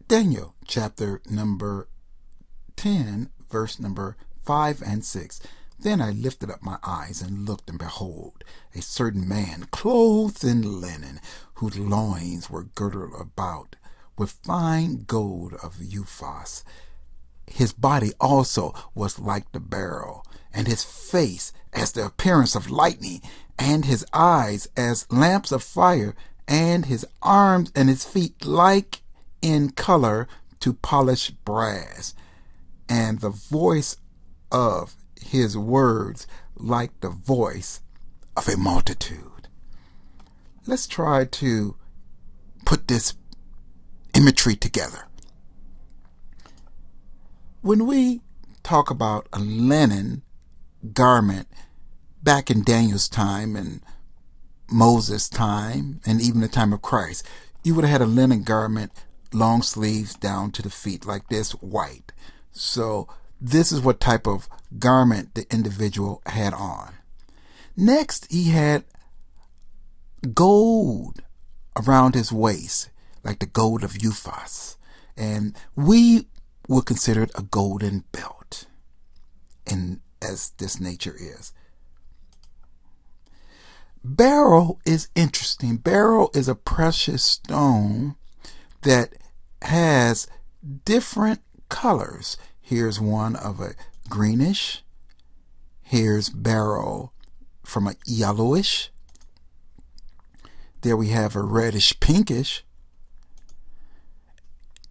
Daniel chapter number 10, verse number 5 and 6. Then I lifted up my eyes and looked, and behold, a certain man clothed in linen, whose loins were girded about with fine gold of Uphaz. His body also was like the beryl, and his face as the appearance of lightning, and his eyes as lamps of fire, and his arms and his feet like in color to polished brass, and the voice of his words like the voice of a multitude. Let's try to put this imagery together. When we talk about a linen garment back in Daniel's time and Moses' time and even the time of Christ, you would have had a linen garment, long sleeves down to the feet like this, white. So this is what type of garment the individual had on. Next, he had gold around his waist, like the gold of Uphaz. And we would consider it a golden belt, and as this nature is. Beryl is interesting. Beryl is a precious stone that has different colors. Here's one of a greenish. Here's beryl from a yellowish. There we have a reddish pinkish.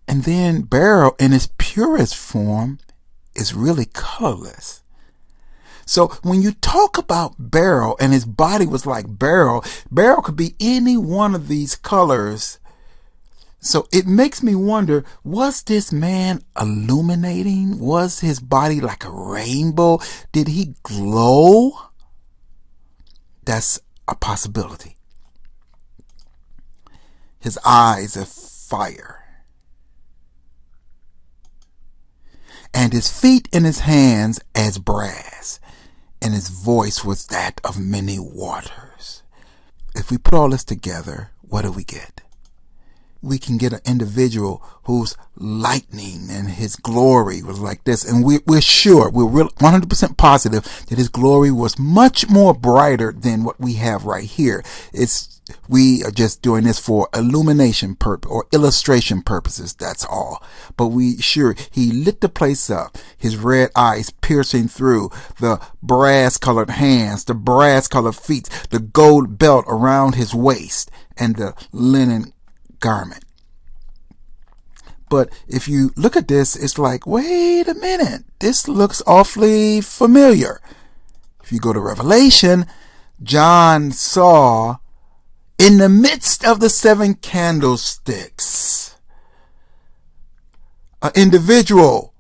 And then beryl in its purest form is really colorless. So when you talk about beryl and his body was like beryl, beryl could be any one of these colors. So it makes me wonder, was this man illuminating? Was his body like a rainbow? Did he glow? That's a possibility. His eyes are fire. And his feet and his hands as brass, and his voice was that of many waters. If we put all this together, what do we get? We can get an individual whose lightning and his glory was like this. And we're sure, we're 100% positive that his glory was much more brighter than what we have right here. We are just doing this for illumination purpose or illustration purposes, that's all. But we sure he lit the place up, his red eyes piercing through, the brass colored hands, the brass colored feet, the gold belt around his waist, and the linen garment. But if you look at this, it's like, wait a minute, this looks awfully familiar. If you go to Revelation, John saw in the midst of the 7 candlesticks an individual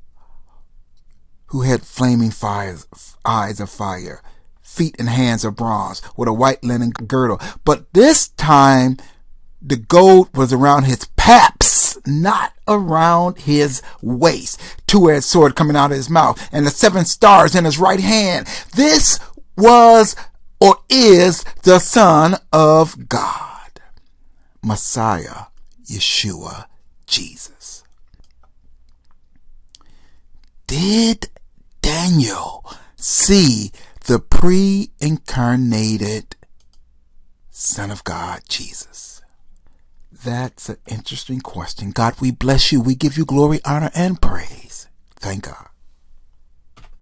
who had flaming eyes of fire, feet and hands of bronze, with a white linen girdle. But this time, the gold was around his paps, not around his waist. Two-edged sword coming out of his mouth, and the 7 stars in his right hand. This was or is the Son of God, Messiah, Yeshua, Jesus. Did Daniel see the pre-incarnated Son of God, Jesus? That's an interesting question. God, we bless you. We give you glory, honor, and praise. Thank God.